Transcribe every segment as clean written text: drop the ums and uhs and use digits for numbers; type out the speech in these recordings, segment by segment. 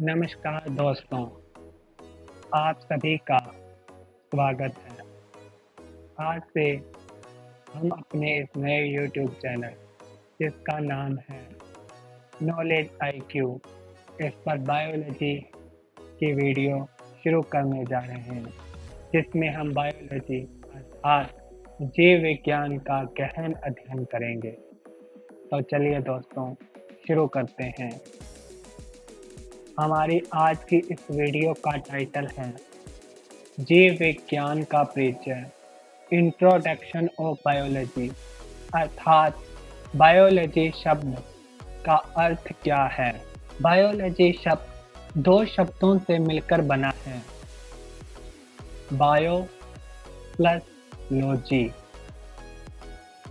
नमस्कार दोस्तों, आप सभी का स्वागत है। आज से हम अपने इस नए यूट्यूब चैनल जिसका नाम है नॉलेज आईक्यू, इस पर बायोलॉजी की वीडियो शुरू करने जा रहे हैं, जिसमें हम बायोलॉजी अर्थात जीव विज्ञान का गहन अध्ययन करेंगे। तो चलिए दोस्तों, शुरू करते हैं। हमारी आज की इस वीडियो का टाइटल है जीव विज्ञान का परिचय, इंट्रोडक्शन ऑफ बायोलॉजी, अर्थात बायोलॉजी शब्द का अर्थ क्या है। बायोलॉजी शब्द दो शब्दों से मिलकर बना है, बायो प्लस लॉजी।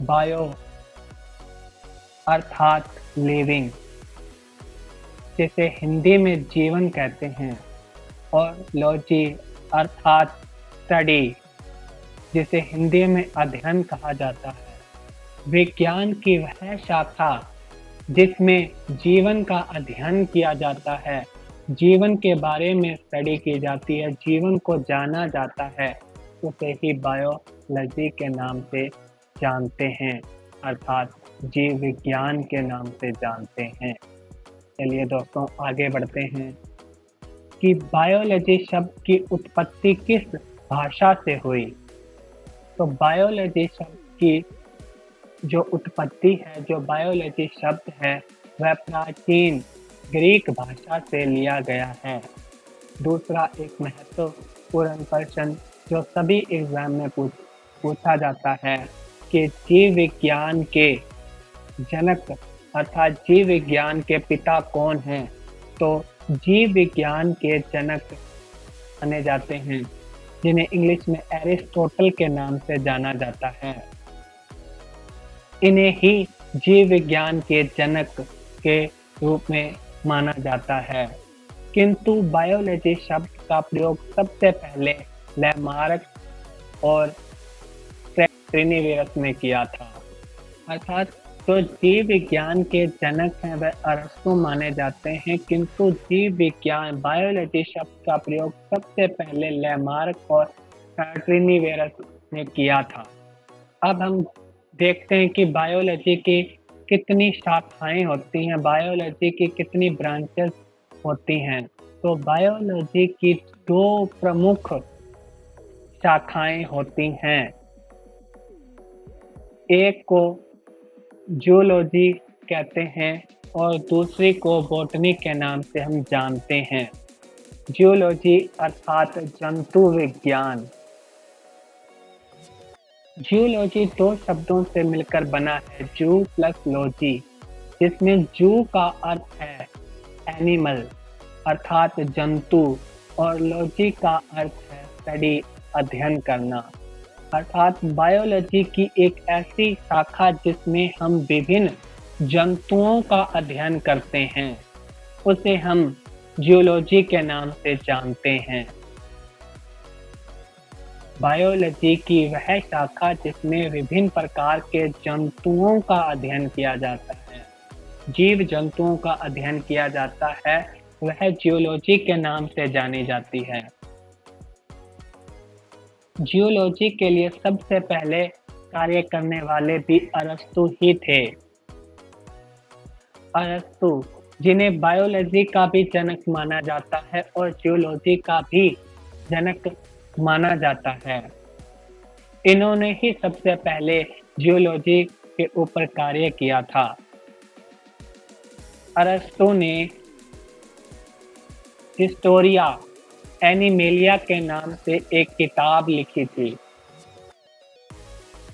बायो अर्थात लिविंग, जिसे हिंदी में जीवन कहते हैं, और लॉजी अर्थात स्टडी, जिसे हिंदी में अध्ययन कहा जाता है। विज्ञान की वह शाखा जिसमें जीवन का अध्ययन किया जाता है, जीवन के बारे में स्टडी की जाती है, जीवन को जाना जाता है, उसे ही बायोलॉजी के नाम से जानते हैं, अर्थात जीव विज्ञान के नाम से जानते हैं। चलिए दोस्तों, आगे बढ़ते हैं कि बायोलॉजी शब्द की उत्पत्ति किस भाषा से हुई। तो बायोलॉजी शब्द की जो उत्पत्ति है, जो बायोलॉजी शब्द है, वह प्राचीन ग्रीक भाषा से लिया गया है। दूसरा एक महत्वपूर्ण प्रश्न जो सभी एग्जाम में पूछा जाता है कि जीव विज्ञान के जनक अर्थात जीव विज्ञान के पिता कौन हैं। तो जीव विज्ञान के जनक माने जाते हैं, जिन्हें इंग्लिश में एरिस्टोटल के नाम से जाना जाता है। इन्हें ही जीव विज्ञान के जनक के रूप में माना जाता है। किंतु बायोलॉजी शब्द का प्रयोग सबसे पहले लैमार्क और ट्रिनिवेरस ने किया था। अर्थात तो जीव विज्ञान के जनक हैं वह अरस्तु माने जाते हैं, किंतु जीव विज्ञान बायोलॉजी शब्द का प्रयोग सबसे पहले लैमार्क और ट्रिनिवेरस ने किया था। अब हम देखते हैं कि बायोलॉजी की कितनी शाखाएं होती हैं, बायोलॉजी की कितनी ब्रांचेस होती हैं। तो बायोलॉजी की दो प्रमुख शाखाएं होती हैं, एक को जूलॉजी कहते हैं और दूसरी को बॉटनी के नाम से हम जानते हैं। जूलॉजी अर्थात जंतु विज्ञान। जूलॉजी दो शब्दों से मिलकर बना है, जू प्लस लॉजी, जिसमें जू का अर्थ है एनिमल अर्थात जंतु और लॉजी का अर्थ है स्टडी अध्ययन करना। अर्थात बायोलॉजी की एक ऐसी शाखा जिसमें हम विभिन्न जंतुओं का अध्ययन करते हैं, उसे हम जियोलॉजी के नाम से जानते हैं। बायोलॉजी की वह शाखा जिसमें विभिन्न प्रकार के जंतुओं का अध्ययन किया जाता है, जीव जंतुओं का अध्ययन किया जाता है, वह जियोलॉजी के नाम से जानी जाती है। जियोलॉजी के लिए सबसे पहले कार्य करने वाले भी अरस्तु ही थे। अरस्तु, जिन्हें बायोलॉजी का भी जनक माना जाता है और जियोलॉजी का भी जनक माना जाता है, इन्होंने ही सबसे पहले जियोलॉजी के ऊपर कार्य किया था। अरस्तु ने हिस्टोरिया एनिमेलिया के नाम से एक किताब लिखी थी।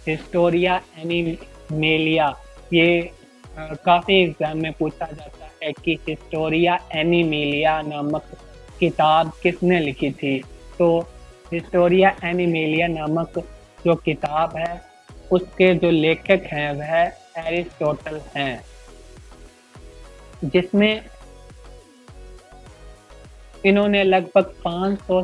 हिस्टोरिया एनिमेलिया, ये काफ़ी एग्जाम में पूछा जाता है कि हिस्टोरिया एनिमेलिया नामक किताब किसने लिखी थी। तो हिस्टोरिया एनिमेलिया नामक जो किताब है, उसके जो लेखक हैं वह एरिस्टोटल हैं, जिसमें इन्होंने लगभग 500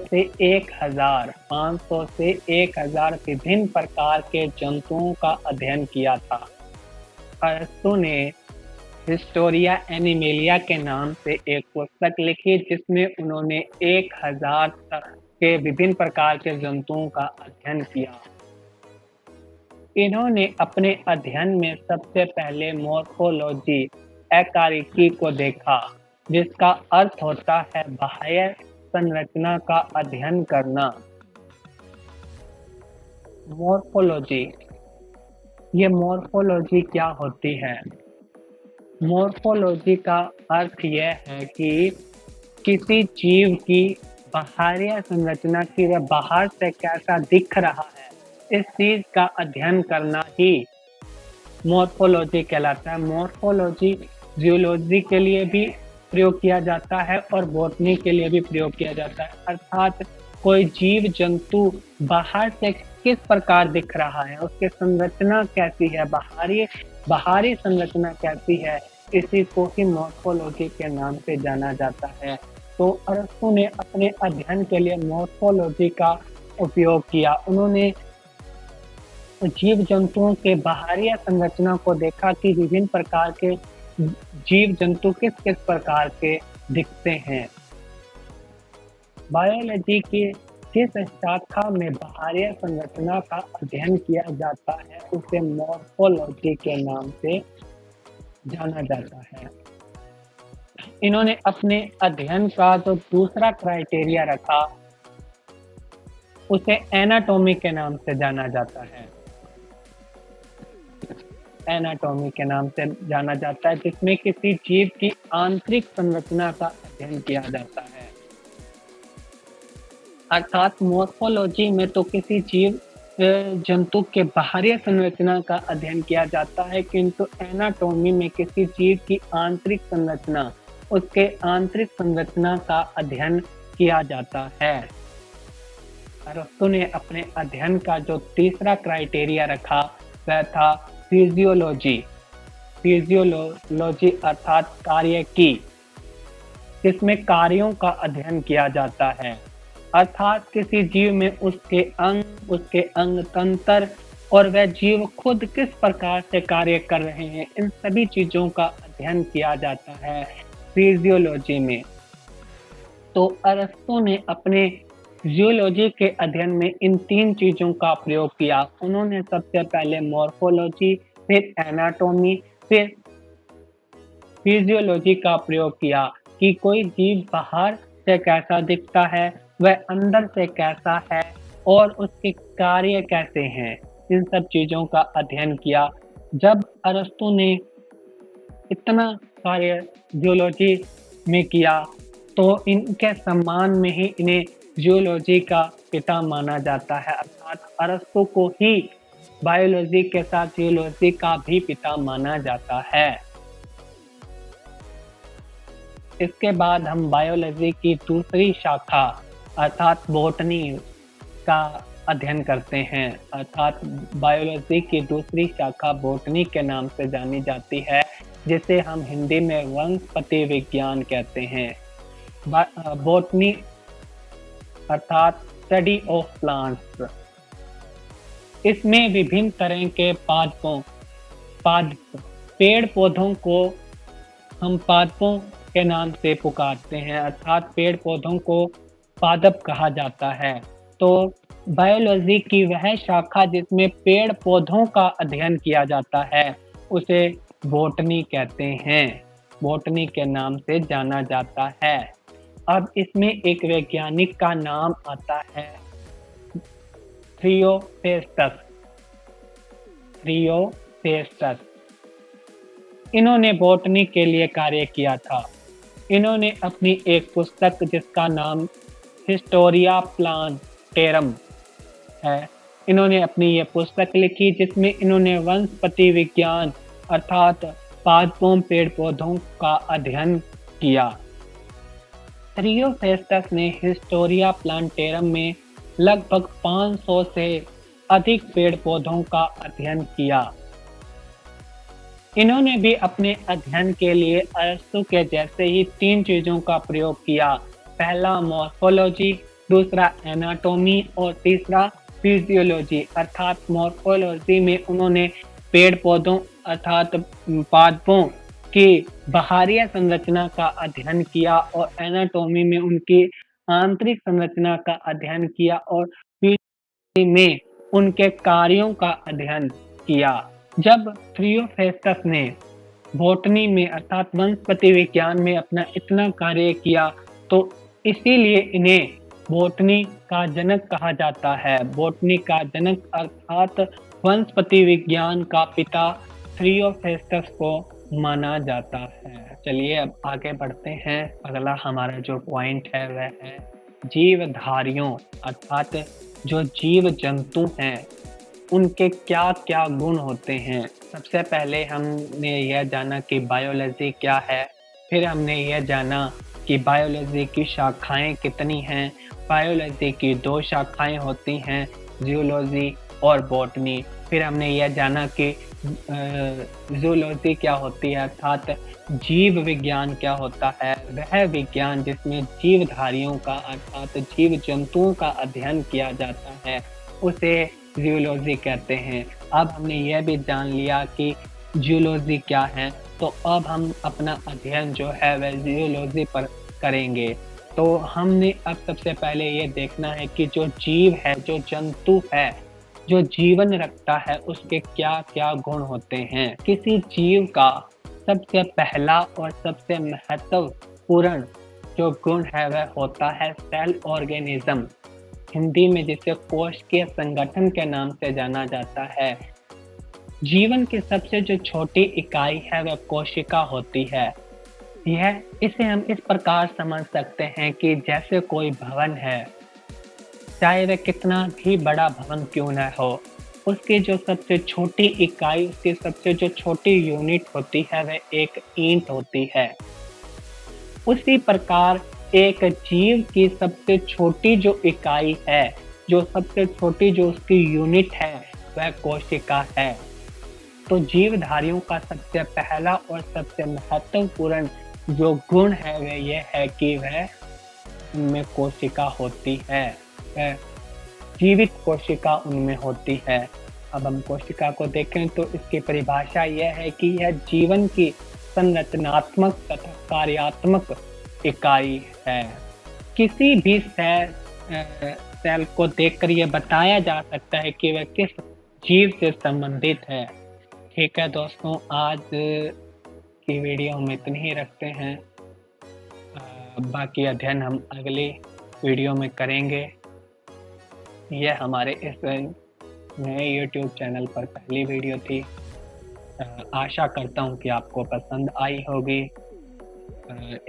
से 1000 विभिन्न प्रकार के जंतुओं का अध्ययन किया था। अरस्तु ने हिस्टोरिया एनिमेलिया के नाम से एक पुस्तक लिखी जिसमें उन्होंने 1000 तक के विभिन्न प्रकार के जंतुओं का अध्ययन किया। इन्होंने अपने अध्ययन में सबसे पहले मॉर्फोलॉजी एकारिकी को देखा, जिसका अर्थ होता है बाह्य संरचना का अध्ययन करना। मॉर्फोलॉजी, ये मॉर्फोलॉजी क्या होती है? मॉर्फोलॉजी का अर्थ यह है कि किसी जीव की बाहरी संरचना की वह बाहर से कैसा दिख रहा है, इस चीज का अध्ययन करना ही मॉर्फोलॉजी कहलाता है। मॉर्फोलॉजी जियोलॉजी के लिए भी प्रयोग किया जाता है और बॉटनी के लिए भी प्रयोग किया जाता है, अर्थात कोई जीव जंतु बाहर से किस प्रकार दिख रहा है, उसकी संरचना कैसी है, बाहरी संरचना कैसी है, इसी को ही मॉर्फोलॉजी के नाम से जाना जाता है। तो अरस्तु ने अपने अध्ययन के लिए मॉर्फोलॉजी का उपयोग किया। उन्होंने जीव जंतुओं के बाहरी संरचना को देखा कि विभिन्न प्रकार के जीव जंतु किस किस प्रकार के दिखते हैं। बायोलॉजी की जिस शाखा में बाहरी संरचना का अध्ययन किया जाता है उसे मॉर्फोलॉजी के नाम से जाना जाता है। इन्होंने अपने अध्ययन का जो दूसरा क्राइटेरिया रखा उसे एनाटॉमी के नाम से जाना जाता है। एनाटॉमी के नाम से जाना जाता है, जिसमें किसी जीव की आंतरिक संरचना का अध्ययन किया जाता है। अर्थात मॉर्फोलॉजी में तो किसी जीव जंतु के बाहरी संरचना का अध्ययन किया जाता है, किंतु एनाटॉमी में किसी जीव की आंतरिक संरचना, उसके आंतरिक संरचना का अध्ययन किया जाता है। अरस्तु ने अपने अध्ययन का जो तीसरा क्राइटेरिया रखा वह था फिजियोलॉजी। फिजियोलॉजी अर्थात कार्य की, जिसमें कार्यों का अध्ययन किया जाता है, अर्थात किसी जीव में उसके अंग तंत्र और वह जीव खुद किस प्रकार से कार्य कर रहे हैं, इन सभी चीजों का अध्ययन किया जाता है फिजियोलॉजी में। तो अरस्तु ने अपने जियोलॉजी के अध्ययन में इन तीन चीजों का प्रयोग किया। उन्होंने सबसे पहले मॉर्फोलॉजी, फिर एनाटॉमी, फिर फिजियोलॉजी का प्रयोग किया कि कोई जीव बाहर से कैसा दिखता है, वह अंदर से कैसा है और उसके कार्य कैसे हैं, इन सब चीजों का अध्ययन किया। जब अरस्तु ने इतना कार्य जियोलॉजी में किया तो इनके सम्मान में ही इन्हें जियोलॉजी का पिता माना जाता है, अर्थात अरस्तु को ही बायोलॉजी के साथ जियोलॉजी का भी पिता माना जाता है। इसके बाद हम बायोलॉजी की दूसरी शाखा अर्थात बॉटनी का अध्ययन करते हैं। अर्थात बायोलॉजी की दूसरी शाखा बॉटनी के नाम से जानी जाती है, जिसे हम हिंदी में वनस्पति विज्ञान कहते हैं। बॉटनी अर्थात स्टडी ऑफ प्लांट्स। इसमें विभिन्न तरह के पेड़ पौधों को हम पादपों के नाम से पुकारते हैं, अर्थात पेड़ पौधों को पादप कहा जाता है। तो बायोलॉजी की वह शाखा जिसमें पेड़ पौधों का अध्ययन किया जाता है उसे बॉटनी कहते हैं, बॉटनी के नाम से जाना जाता है। अब इसमें एक वैज्ञानिक का नाम आता है थियोफेस्टस। इन्होंने बॉटनी के लिए कार्य किया था। इन्होंने अपनी एक पुस्तक जिसका नाम हिस्टोरिया प्लांटेरम है, इन्होंने अपनी ये पुस्तक लिखी जिसमें इन्होंने वनस्पति विज्ञान अर्थात पादपों पेड़ पौधों का अध्ययन किया। थियोफेस्टस ने हिस्टोरिया प्लांटेरम में लगभग 500 से अधिक पेड़ पौधों का अध्ययन किया। इन्होंने भी अपने अध्ययन के लिए अरस्तु के जैसे ही तीन चीजों का प्रयोग किया। पहला मॉर्फोलॉजी, दूसरा एनाटॉमी और तीसरा फिजियोलॉजी। अर्थात मॉर्फोलॉजी में उन्होंने पेड़ पौधों अर्थात पादपों की बाहरी संरचना का अध्ययन किया और एनाटॉमी में उनकी आंतरिक संरचना का अध्ययन किया और फिजियोलॉजी में उनके कार्यों का अध्ययन किया। जब थियोफेस्टस ने बॉटनी में अर्थात वनस्पति विज्ञान में अपना इतना कार्य किया तो इसीलिए इन्हें बॉटनी का जनक कहा जाता है। बॉटनी का जनक अर्थात वनस्पति विज्ञान का पिता थियोफेस्टस को माना जाता है। चलिए अब आगे बढ़ते हैं। अगला हमारा जो पॉइंट है वह है जीवधारियों अर्थात जो जीव जंतु हैं उनके क्या क्या गुण होते हैं। सबसे पहले हमने यह जाना कि बायोलॉजी क्या है, फिर हमने यह जाना कि बायोलॉजी की शाखाएं कितनी हैं। बायोलॉजी की 2 शाखाएं होती हैं, जूलॉजी और बॉटनी। फिर हमने यह जाना कि जूलॉजी क्या होती है अर्थात जीव विज्ञान क्या होता है। वह विज्ञान जिसमें जीवधारियों का अर्थात जीव जंतुओं का अध्ययन किया जाता है उसे जूलॉजी कहते हैं। अब हमने यह भी जान लिया कि जूलॉजी क्या है, तो अब हम अपना अध्ययन जो है वह जूलॉजी पर करेंगे। तो हमने अब सबसे पहले ये देखना है कि जो जीव है, जो जंतु है, जो जीवन रखता है उसके क्या क्या गुण होते हैं। किसी जीव का सबसे पहला और सबसे महत्वपूर्ण जो गुण है वह होता है सेल ऑर्गेनिज्म, हिंदी में जिसे कोशिकीय संगठन के नाम से जाना जाता है। जीवन की सबसे जो छोटी इकाई है वह कोशिका होती है। इसे हम इस प्रकार समझ सकते हैं कि जैसे कोई भवन है, चाहे वह कितना भी बड़ा भवन क्यों न हो, उसकी जो सबसे छोटी इकाई, उसकी सबसे जो छोटी यूनिट होती है वह एक ईंट होती है। उसी प्रकार एक जीव की सबसे छोटी जो इकाई है, जो सबसे छोटी जो उसकी यूनिट है वह कोशिका है। तो जीवधारियों का सबसे पहला और सबसे महत्वपूर्ण जो गुण है वह यह है कि वह उनमें कोशिका होती है, वह जीवित कोशिका उनमें होती है। अब हम कोशिका को देखें तो इसकी परिभाषा यह है कि यह जीवन की संरचनात्मक तथा कार्यात्मक इकाई है। किसी भी सेल को देखकर यह बताया जा सकता है कि वह किस जीव से संबंधित है। ठीक है दोस्तों, आज की वीडियो हम इतनी ही रखते हैं। बाकी अध्ययन हम अगली वीडियो में करेंगे। यह हमारे इस नए YouTube चैनल पर पहली वीडियो थी। आशा करता हूँ कि आपको पसंद आई होगी।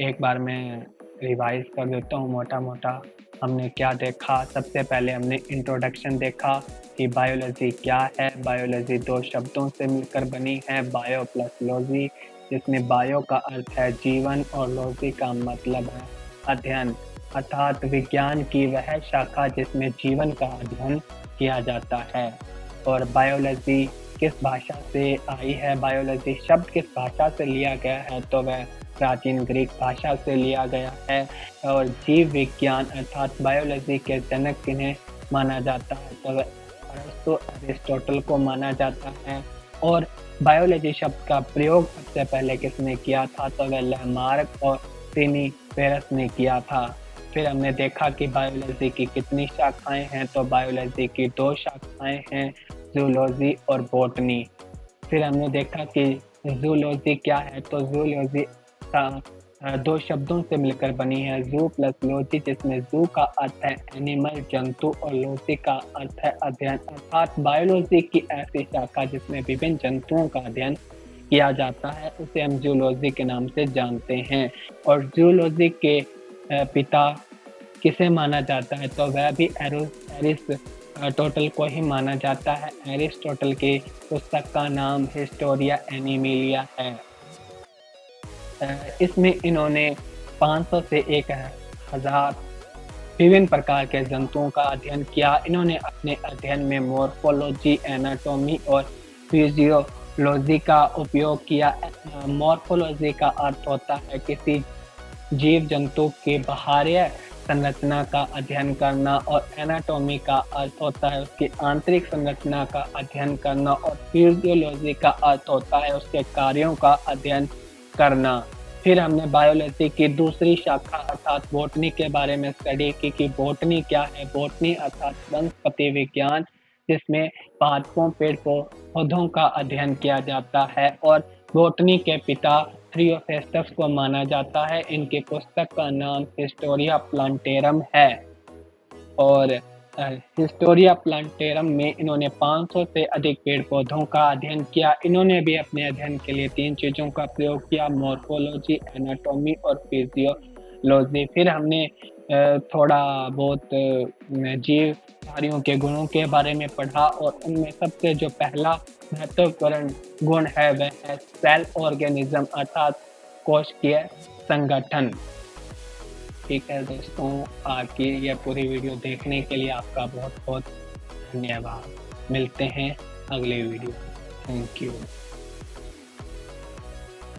एक बार मैं रिवाइज कर देता हूँ मोटा मोटा हमने क्या देखा। सबसे पहले हमने इंट्रोडक्शन देखा कि बायोलॉजी क्या है। बायोलॉजी 2 शब्दों से मिलकर बनी है, बायो प्लस लॉजी, जिसमें बायो का अर्थ है जीवन और लॉजी का मतलब है अध्ययन, अर्थात विज्ञान की वह शाखा जिसमें जीवन का अध्ययन किया जाता है। और बायोलॉजी किस भाषा से आई है, बायोलॉजी शब्द किस भाषा से लिया गया है, तो वह प्राचीन ग्रीक भाषा से लिया गया है। और जीव विज्ञान अर्थात बायोलॉजी के जनक किन्हें माना जाता है, तो वह अरिस्टोटल को माना जाता है। और बायोलॉजी शब्द का प्रयोग सबसे पहले किसने किया था, तो वह लैमार्क और सिनिफेरस ने किया था। फिर हमने देखा कि बायोलॉजी की कितनी शाखाएं हैं, तो बायोलॉजी की 2 शाखाएं हैं, जूलॉजी और बॉटनी। फिर हमने देखा कि जूलॉजी क्या है, तो जूलॉजी 2 शब्दों से मिलकर बनी है, जू प्लस लॉजी, जिसमें जू का अर्थ है एनिमल जंतु और लॉजी का अर्थ है अध्ययन, अर्थात बायोलॉजी की ऐसी शाखा जिसमें विभिन्न जंतुओं का अध्ययन किया जाता है उसे हम जूलॉजी के नाम से जानते हैं। और जूलॉजी के पिता किसे माना जाता है, तो वह भी एरिस्टोटल को ही माना जाता है। एरिस्टोटल की पुस्तक का नाम हिस्टोरिया एनिमिलिया है। इसमें इन्होंने 500 से 1000 विभिन्न प्रकार के जंतुओं का अध्ययन किया। इन्होंने अपने अध्ययन में मॉर्फोलॉजी, एनाटॉमी और फिजियोलॉजी का उपयोग किया। मॉर्फोलॉजी का अर्थ होता है किसी जीव जंतु के बाहरी संरचना का अध्ययन करना, और एनाटॉमी का अर्थ होता है उसकी आंतरिक संरचना का अध्ययन करना, और फिजियोलॉजी का अर्थ होता है उसके कार्यों का अध्ययन करना। फिर हमने बायोलॉजी की दूसरी शाखा अर्थात बॉटनी के बारे में स्टडी की कि बॉटनी क्या है। बॉटनी अर्थात वनस्पति विज्ञान, जिसमें पादपों पेड़ पौधों का अध्ययन किया जाता है और बॉटनी के पिता थ्रियोफेस्टस को माना जाता है। इनकी पुस्तक का नाम हिस्टोरिया प्लांटेरम है और हिस्टोरिया प्लांटेरम में इन्होंने 500 से अधिक पेड़ पौधों का अध्ययन किया। इन्होंने भी अपने अध्ययन के लिए 3 चीज़ों का प्रयोग किया, मॉर्फोलॉजी, एनाटॉमी और फिजियोलॉजी। फिर हमने थोड़ा बहुत जीवधारियों के गुणों के बारे में पढ़ा और उनमें सबसे जो पहला महत्वपूर्ण गुण है वह है सेल ऑर्गेनिज्म अर्थात कोशिकीय संगठन। ठीक है दोस्तों, आपकी यह पूरी वीडियो देखने के लिए आपका बहुत बहुत धन्यवाद। मिलते हैं अगले वीडियो में। Thank you.